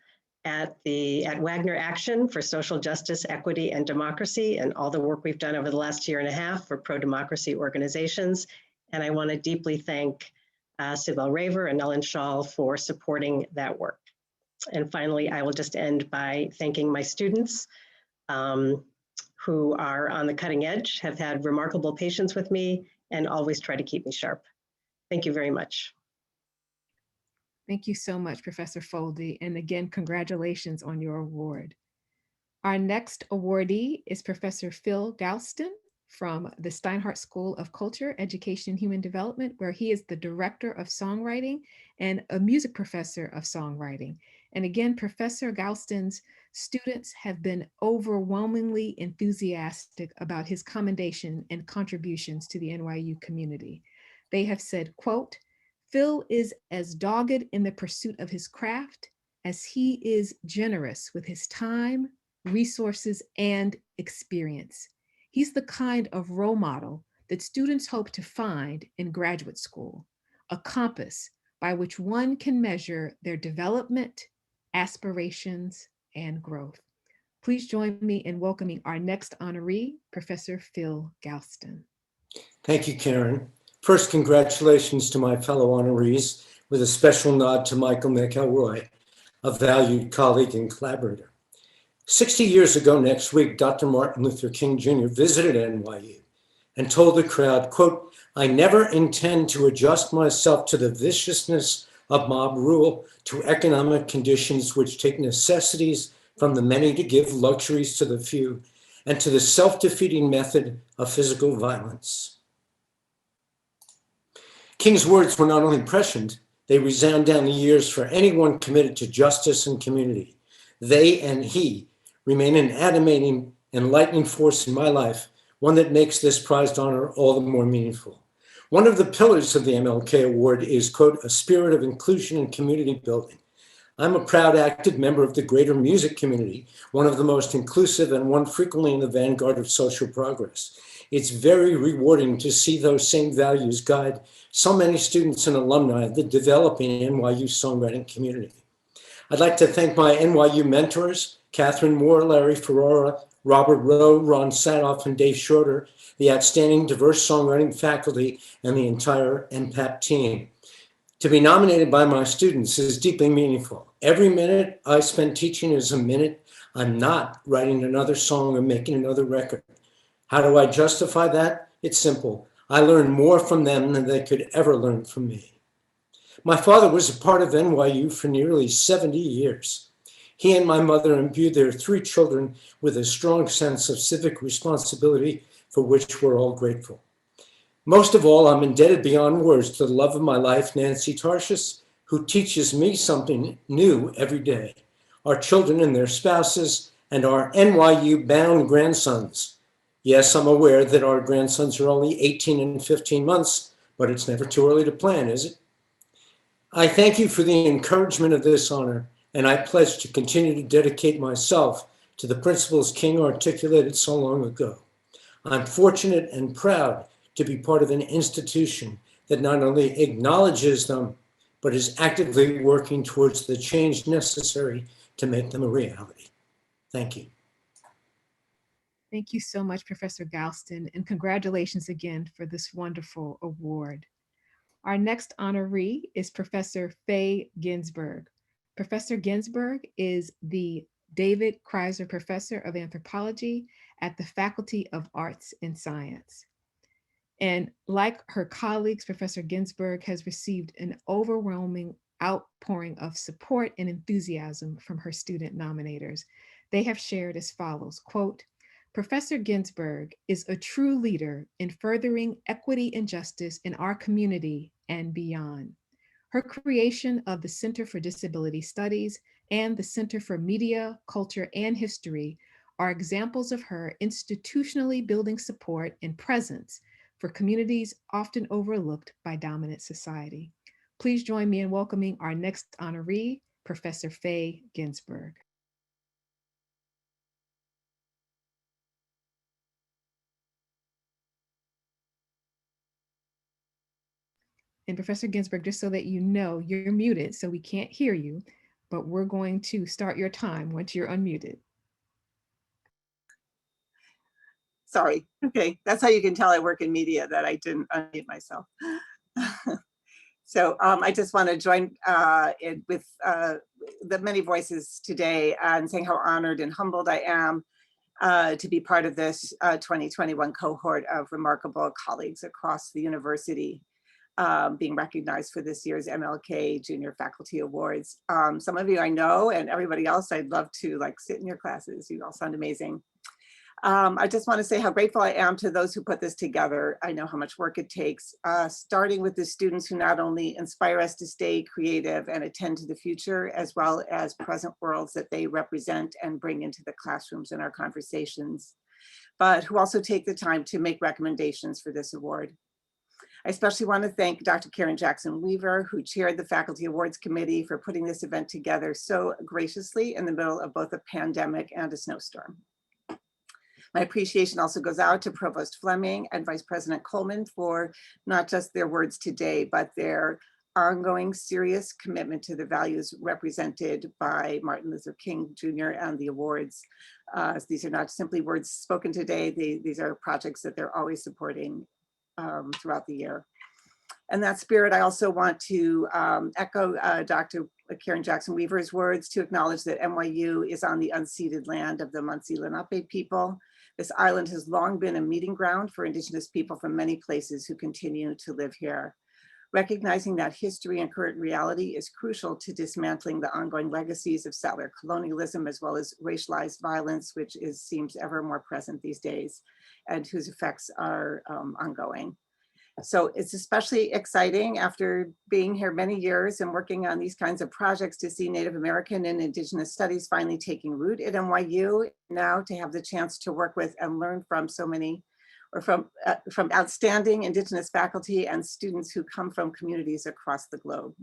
at Wagner Action for Social Justice, Equity, and Democracy, and all the work we've done over the last year and a half for pro-democracy organizations. And I want to deeply thank Sibel Raver and Ellen Schall for supporting that work. And finally, I will just end by thanking my students who are on the cutting edge, have had remarkable patience with me, and always try to keep me sharp. Thank you very much. Thank you so much, Professor Foldy. And again, congratulations on your award. Our next awardee is Professor Phil Gauston from the Steinhardt School of Culture, Education, and Human Development, where he is the Director of Songwriting and a music professor of songwriting. And again, Professor Gauston's students have been overwhelmingly enthusiastic about his commendation and contributions to the NYU community. They have said, quote, "Phil is as dogged in the pursuit of his craft as he is generous with his time, resources, and experience. He's the kind of role model that students hope to find in graduate school, a compass by which one can measure their development, aspirations, and growth." Please join me in welcoming our next honoree, Professor Phil Gauston. Thank you, Karen. First, congratulations to my fellow honorees, with a special nod to Michael Mcelroy, a valued colleague and collaborator. 60 years ago next week, Dr. Martin Luther King Jr. visited NYU and told the crowd, quote, "I never intend to adjust myself to the viciousness of mob rule, to economic conditions which take necessities from the many to give luxuries to the few, and to the self-defeating method of physical violence." King's words were not only prescient, they resound down the years for anyone committed to justice and community. They and he remain an animating, enlightening force in my life, one that makes this prized honor all the more meaningful. One of the pillars of the MLK Award is, quote, "a spirit of inclusion and community building." I'm a proud active member of the greater music community, one of the most inclusive and one frequently in the vanguard of social progress. It's very rewarding to see those same values guide so many students and alumni of the developing NYU songwriting community. I'd like to thank my NYU mentors, Catherine Moore, Larry Ferrara, Robert Rowe, Ron Sadoff, and Dave Schroeder, the outstanding diverse songwriting faculty, and the entire NPAP team. To be nominated by my students is deeply meaningful. Every minute I spend teaching is a minute I'm not writing another song or making another record. How do I justify that? It's simple. I learn more from them than they could ever learn from me. My father was a part of NYU for nearly 70 years. He and my mother imbued their 3 children with a strong sense of civic responsibility for which we're all grateful. Most of all, I'm indebted beyond words to the love of my life, Nancy Tarshis, who teaches me something new every day. Our children and their spouses, and our NYU-bound grandsons. Yes, I'm aware that our grandsons are only 18 and 15 months, but it's never too early to plan, is it? I thank you for the encouragement of this honor, and I pledge to continue to dedicate myself to the principles King articulated so long ago. I'm fortunate and proud to be part of an institution that not only acknowledges them, but is actively working towards the change necessary to make them a reality. Thank you. Thank you so much, Professor Gauston, and congratulations again for this wonderful award. Our next honoree is Professor Faye Ginsberg. Professor Ginsberg is the David Kreiser Professor of Anthropology at the Faculty of Arts and Science. And like her colleagues, Professor Ginsberg has received an overwhelming outpouring of support and enthusiasm from her student nominators. They have shared as follows, quote, Professor Ginsberg is a true leader in furthering equity and justice in our community and beyond. Her creation of the Center for Disability Studies and the Center for Media, Culture, and History are examples of her institutionally building support and presence for communities often overlooked by dominant society. Please join me in welcoming our next honoree, Professor Faye Ginsberg. And Professor Ginsberg, just so that you know, you're muted, so we can't hear you, but we're going to start your time once you're unmuted. Sorry. Okay, that's how you can tell I work in media, that I didn't unmute myself. So I just want to join with the many voices today and saying how honored and humbled I am to be part of this 2021 cohort of remarkable colleagues across the university being recognized for this year's MLK Junior Faculty Awards. Some of you I know, and everybody else, I'd love to sit in your classes. You all sound amazing. I just want to say how grateful I am to those who put this together. I know how much work it takes, starting with the students who not only inspire us to stay creative and attend to the future, as well as present worlds that they represent and bring into the classrooms in our conversations, but who also take the time to make recommendations for this award. I especially want to thank Dr. Karen Jackson Weaver, who chaired the Faculty Awards Committee, for putting this event together so graciously in the middle of both a pandemic and a snowstorm. My appreciation also goes out to Provost Fleming and Vice President Coleman for not just their words today, but their ongoing serious commitment to the values represented by Martin Luther King Jr. and the awards. These are not simply words spoken today, these are projects that they're always supporting throughout the year. In that spirit, I also want to echo Dr. Karen Jackson Weaver's words to acknowledge that NYU is on the unceded land of the Munsee Lenape people. This island has long been a meeting ground for Indigenous people from many places who continue to live here. Recognizing that history and current reality is crucial to dismantling the ongoing legacies of settler colonialism, as well as racialized violence, which seems ever more present these days, and whose effects are ongoing. So it's especially exciting after being here many years and working on these kinds of projects to see Native American and Indigenous studies finally taking root at NYU, now to have the chance to work with and learn from so many, or from outstanding Indigenous faculty and students who come from communities across the globe.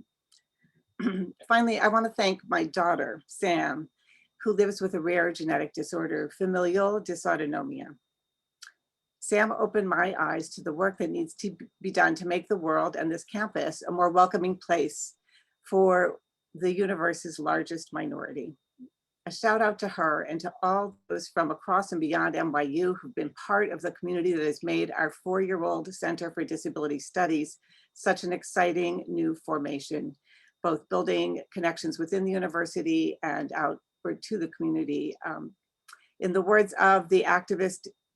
Finally, I want to thank my daughter, Sam, who lives with a rare genetic disorder, familial dysautonomia. Sam opened my eyes to the work that needs to be done to make the world and this campus a more welcoming place for the universe's largest minority. A shout out to her and to all those from across and beyond NYU who've been part of the community that has made our 4-year-old Center for Disability Studies such an exciting new formation, both building connections within the university and outward to the community. In the words of the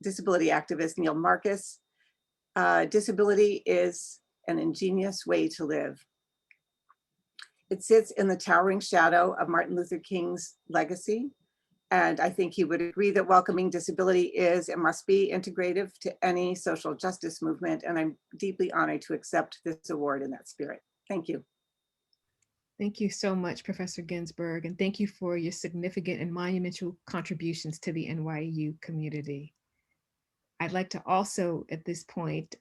disability activist Neil Marcus, disability is an ingenious way to live. It sits in the towering shadow of Martin Luther King's legacy. And I think he would agree that welcoming disability is and must be integrative to any social justice movement. And I'm deeply honored to accept this award in that spirit. Thank you. Thank you so much, Professor Ginsberg, and thank you for your significant and monumental contributions to the NYU community. I'd like to also, at this point,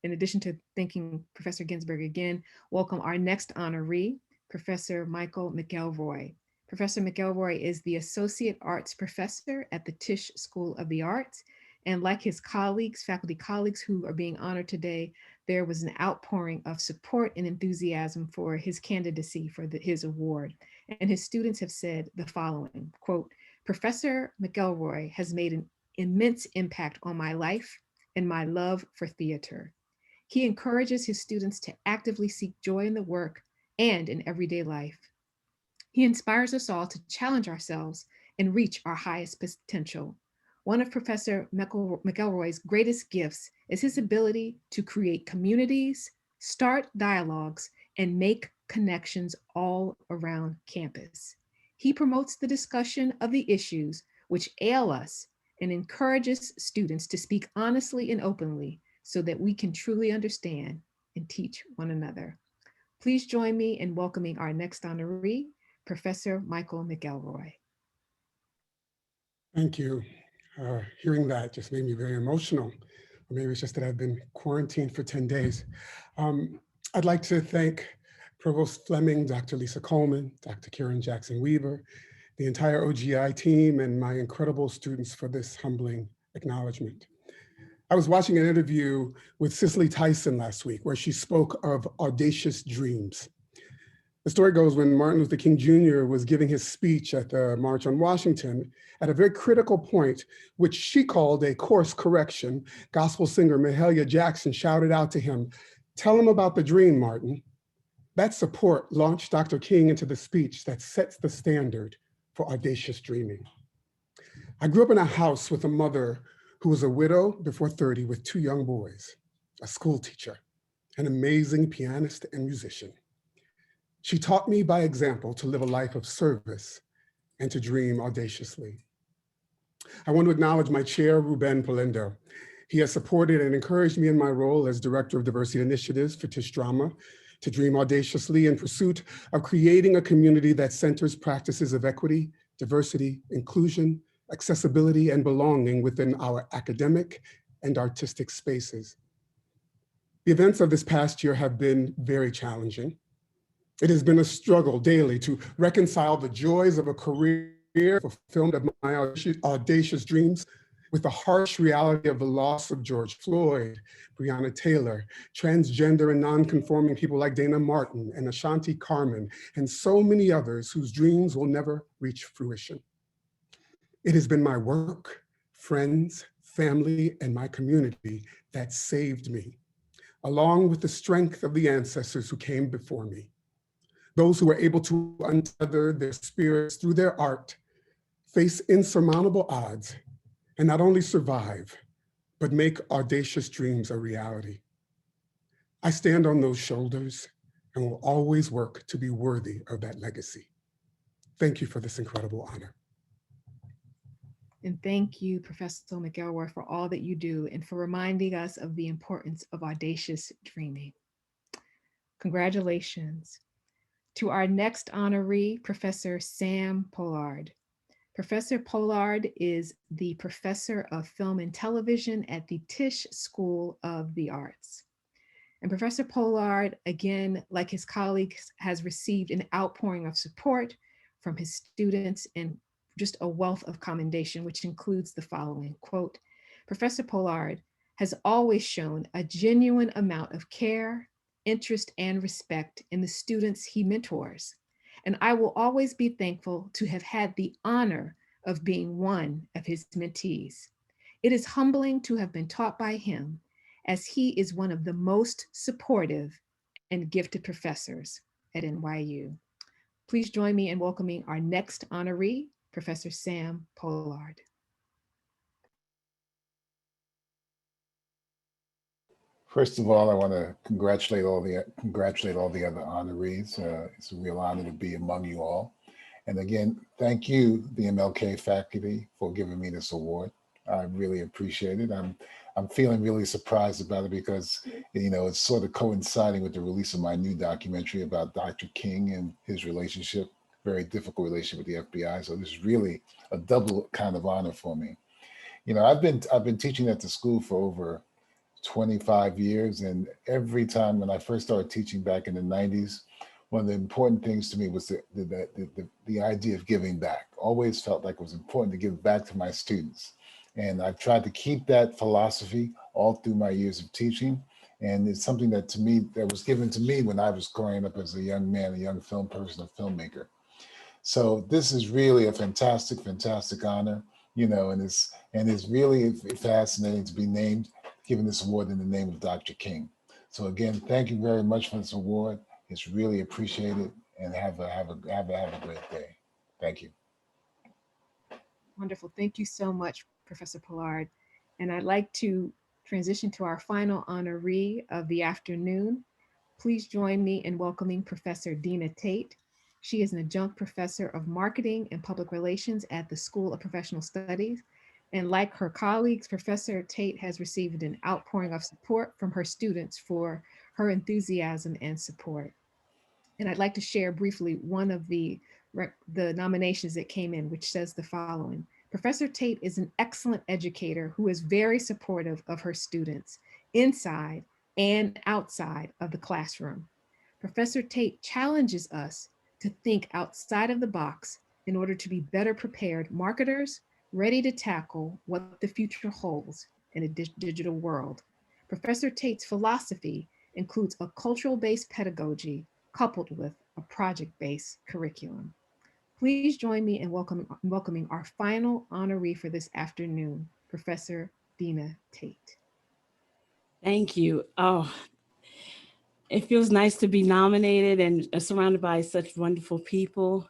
in addition to thanking Professor Ginsberg again, welcome our next honoree, Professor Michael Mcelroy. Professor Mcelroy is the Associate Arts Professor at the Tisch School of the Arts And like his colleagues, faculty colleagues who are being honored today, there was an outpouring of support and enthusiasm for his candidacy for his award. And his students have said the following, quote, Professor Mcelroy has made an immense impact on my life and my love for theater. He encourages his students to actively seek joy in the work and in everyday life. He inspires us all to challenge ourselves and reach our highest potential. One of Professor Mcelroy's greatest gifts is his ability to create communities, start dialogues, and make connections all around campus. He promotes the discussion of the issues which ail us and encourages students to speak honestly and openly so that we can truly understand and teach one another. Please join me in welcoming our next honoree, Professor Michael Mcelroy. Thank you. Hearing that just made me very emotional. Or maybe it's just that I've been quarantined for 10 days. I'd like to thank Provost Fleming, Dr. Lisa Coleman, Dr. Karen Jackson-Weaver, the entire OGI team, and my incredible students for this humbling acknowledgement. I was watching an interview with Cicely Tyson last week where she spoke of audacious dreams. The story goes when Martin Luther King Jr. was giving his speech at the March on Washington, at a very critical point, which she called a course correction, gospel singer Mahalia Jackson shouted out to him, "Tell him about the dream, Martin." That support launched Dr. King into the speech that sets the standard for audacious dreaming. I grew up in a house with a mother who was a widow before 30 with 2 young boys, a school teacher, an amazing pianist and musician. She taught me by example to live a life of service and to dream audaciously. I want to acknowledge my chair, Ruben Polendo. He has supported and encouraged me in my role as Director of Diversity Initiatives for Tisch Drama to dream audaciously in pursuit of creating a community that centers practices of equity, diversity, inclusion, accessibility, and belonging within our academic and artistic spaces. The events of this past year have been very challenging. It has been a struggle daily to reconcile the joys of a career fulfillment of my audacious dreams with the harsh reality of the loss of George Floyd, Breonna Taylor, transgender and non-conforming people like Dana Martin and Ashanti Carmen, and so many others whose dreams will never reach fruition. It has been my work, friends, family, and my community that saved me, along with the strength of the ancestors who came before me. Those who were able to untether their spirits through their art, face insurmountable odds, and not only survive, but make audacious dreams a reality. I stand on those shoulders and will always work to be worthy of that legacy. Thank you for this incredible honor. And thank you, Professor Mcelroy, for all that you do and for reminding us of the importance of audacious dreaming. Congratulations. To our next honoree, Professor Sam Pollard. Professor Pollard is the Professor of Film and Television at the Tisch School of the Arts. And Professor Pollard, again, like his colleagues, has received an outpouring of support from his students and just a wealth of commendation, which includes the following, quote, Professor Pollard has always shown a genuine amount of care, interest, and respect in the students he mentors. And I will always be thankful to have had the honor of being one of his mentees. It is humbling to have been taught by him, as he is one of the most supportive and gifted professors at NYU. Please join me in welcoming our next honoree, Professor Sam Pollard. First of all, I want to congratulate all the other honorees. It's a real honor to be among you all. And again, thank you, the MLK faculty, for giving me this award. I really appreciate it. I'm feeling really surprised about it because, you know, it's sort of coinciding with the release of my new documentary about Dr. King and his relationship, very difficult relationship with the FBI. So this is really a double kind of honor for me. You know, I've been teaching at the school for over 25 years. And every time when I first started teaching back in the 90s, one of the important things to me was the idea of giving back. Always felt like it was important to give back to my students. And I've tried to keep that philosophy all through my years of teaching. And it's something that to me, that was given to me when I was growing up as a young man, a young film person, a filmmaker. So this is really a fantastic, fantastic honor, you know, and it's really fascinating to be named, given this award in the name of Dr. King. So again, thank you very much for this award. It's really appreciated, and have a great day. Thank you. Wonderful. Thank you so much, Professor Pollard. And I'd like to transition to our final honoree of the afternoon. Please join me in welcoming Professor Dina Tate. She is an adjunct professor of marketing and public relations at the School of Professional Studies. And like her colleagues, Professor Tate has received an outpouring of support from her students for her enthusiasm and support. And I'd like to share briefly one of the nominations that came in, which says the following. Professor Tate is an excellent educator who is very supportive of her students inside and outside of the classroom. Professor Tate challenges us to think outside of the box in order to be better prepared marketers, ready to tackle what the future holds in a digital world. Professor Tate's philosophy includes a cultural-based pedagogy coupled with a project-based curriculum. Please join me in welcoming our final honoree for this afternoon, Professor Dina Tate. Thank you. Oh, it feels nice to be nominated and surrounded by such wonderful people.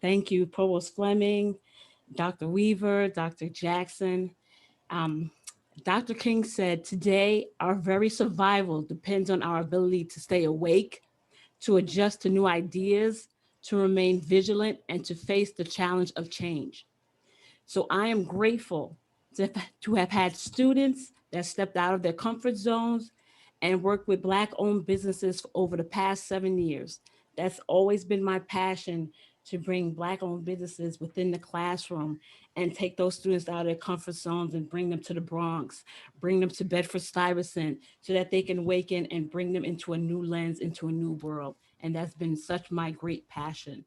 Thank you, Provost Fleming, Dr. Weaver, Dr. Jackson. Dr. King said, today, our very survival depends on our ability to stay awake, to adjust to new ideas, to remain vigilant, and to face the challenge of change. So I am grateful to have had students that stepped out of their comfort zones and worked with Black-owned businesses for over the past 7 years. That's always been my passion, to bring Black-owned businesses within the classroom and take those students out of their comfort zones and bring them to the Bronx, bring them to Bedford-Stuyvesant, so that they can awaken and bring them into a new lens, into a new world. And that's been such my great passion.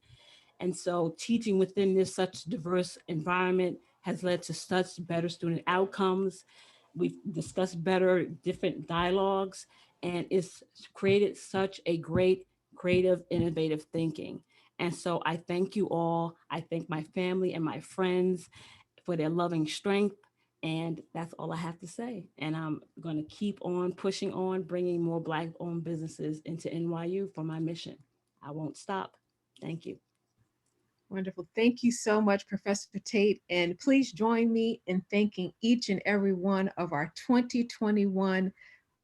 And so teaching within this such diverse environment has led to such better student outcomes. We've discussed better different dialogues, and it's created such a great, creative, innovative thinking. And so I thank you all. I thank my family and my friends for their loving strength. And that's all I have to say. And I'm going to keep on pushing on, bringing more Black-owned businesses into NYU for my mission. I won't stop. Thank you. Wonderful. Thank you so much, Professor Tate. And please join me in thanking each and every one of our 2021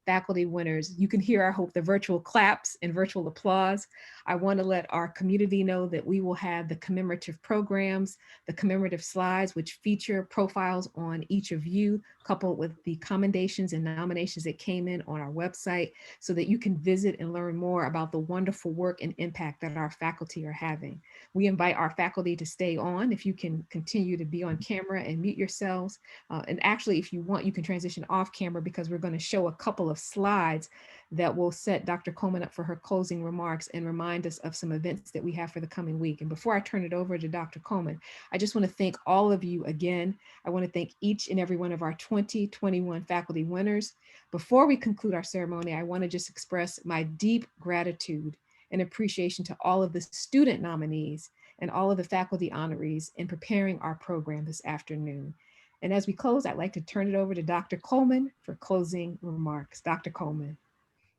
faculty winners. You can hear, I hope, the virtual claps and virtual applause. I want to let our community know that we will have the commemorative programs, the commemorative slides, which feature profiles on each of you, coupled with the commendations and nominations that came in on our website, so that you can visit and learn more about the wonderful work and impact that our faculty are having. We invite our faculty to stay on. If you can continue to be on camera and mute yourselves. And actually, if you want, you can transition off camera, because we're going to show a couple of slides that will set Dr. Coleman up for her closing remarks and remind us of some events that we have for the coming week. And before I turn it over to Dr. Coleman, I just want to thank all of you again. I want to thank each and every one of our 2021 faculty winners. Before we conclude our ceremony, I want to just express my deep gratitude and appreciation to all of the student nominees and all of the faculty honorees in preparing our program this afternoon. And as we close, I'd like to turn it over to Dr. Coleman for closing remarks. Dr. Coleman.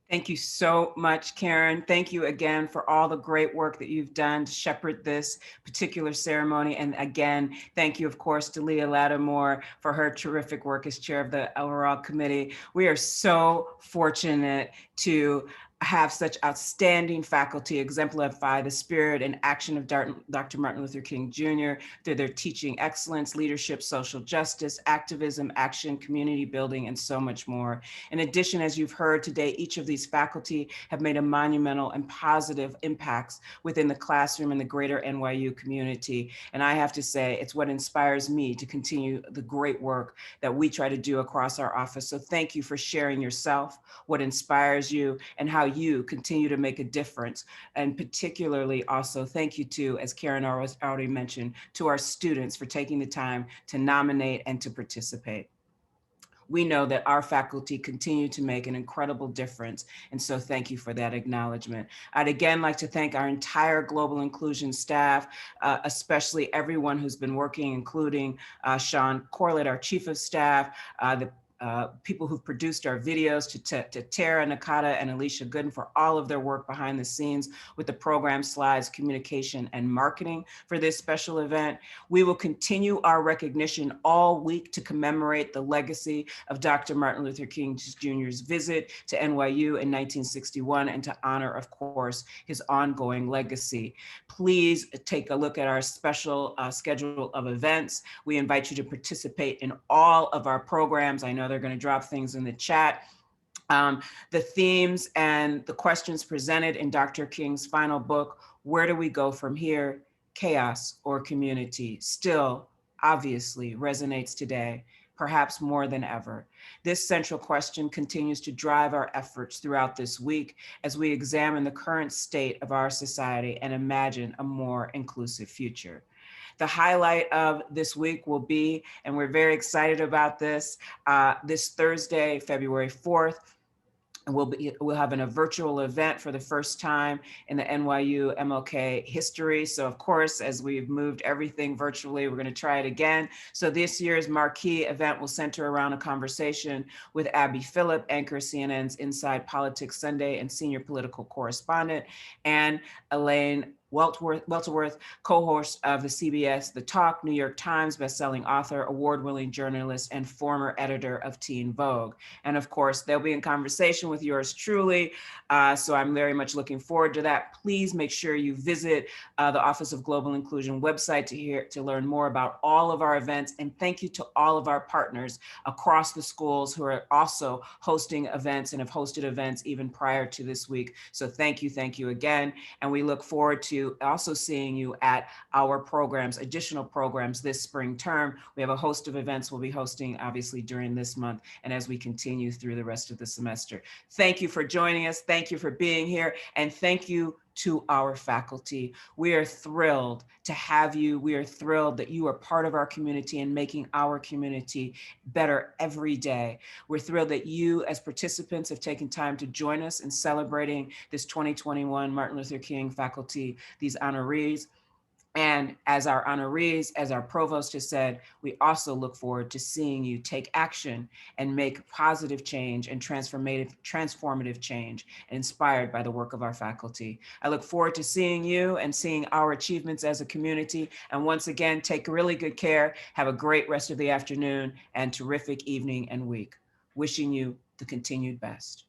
Thank you so much, Karen. Thank you again for all the great work that you've done to shepherd this particular ceremony. And again, thank you, of course, to Leah Lattimore for her terrific work as chair of the overall committee. We are so fortunate to have such outstanding faculty exemplify the spirit and action of Dr. Martin Luther King Jr. through their teaching excellence, leadership, social justice, activism, action, community building, and so much more. In addition, as you've heard today, each of these faculty have made a monumental and positive impacts within the classroom and the greater NYU community. And I have to say, it's what inspires me to continue the great work that we try to do across our office. So thank you for sharing yourself, what inspires you, and how NYU continue to make a difference. And particularly also thank you to, as Karen already mentioned, to our students for taking the time to nominate and to participate. We know that our faculty continue to make an incredible difference. And so thank you for that acknowledgement. I'd again like to thank our entire Global Inclusion staff, especially everyone who's been working, including Sean Corlett, our Chief of Staff, the people who've produced our videos, to Tara Nakata and Alicia Gooden for all of their work behind the scenes with the program slides, communication, and marketing for this special event. We will continue our recognition all week to commemorate the legacy of Dr. Martin Luther King Jr.'s visit to NYU in 1961 and to honor, of course, his ongoing legacy. Please take a look at our special schedule of events. We invite you to participate in all of our programs. I know they're going to drop things in the chat. The themes and the questions presented in Dr. King's final book, Where Do We Go From Here? Chaos or Community, still obviously resonates today, perhaps more than ever. This central question continues to drive our efforts throughout this week as we examine the current state of our society and imagine a more inclusive future. The highlight of this week will be, and we're very excited about this, this Thursday, February 4th, we'll have a virtual event for the first time in the NYU MLK history. So of course, as we've moved everything virtually, we're going to try it again. So this year's marquee event will center around a conversation with Abby Phillip, anchor CNN's Inside Politics Sunday and senior political correspondent, and Elaine Welterworth, co-host of the CBS The Talk, New York Times bestselling author, award-winning journalist, and former editor of Teen Vogue. And of course, they'll be in conversation with yours truly. So I'm very much looking forward to that. Please make sure you visit the Office of Global Inclusion website to learn more about all of our events. And thank you to all of our partners across the schools who are also hosting events and have hosted events even prior to this week. So thank you again. And we look forward to also seeing you at our programs, additional programs this spring term. We have a host of events we'll be hosting obviously during this month and as we continue through the rest of the semester. Thank you for joining us. Thank you for being here. And thank you to our faculty. We are thrilled to have you. We are thrilled that you are part of our community and making our community better every day. We're thrilled that you as participants have taken time to join us in celebrating this 2021 Martin Luther King faculty, these honorees. And as our honorees, as our provost has said, we also look forward to seeing you take action and make positive change and transformative change inspired by the work of our faculty. I look forward to seeing you and seeing our achievements as a community. And once again, take really good care. Have a great rest of the afternoon and terrific evening and week. Wishing you the continued best.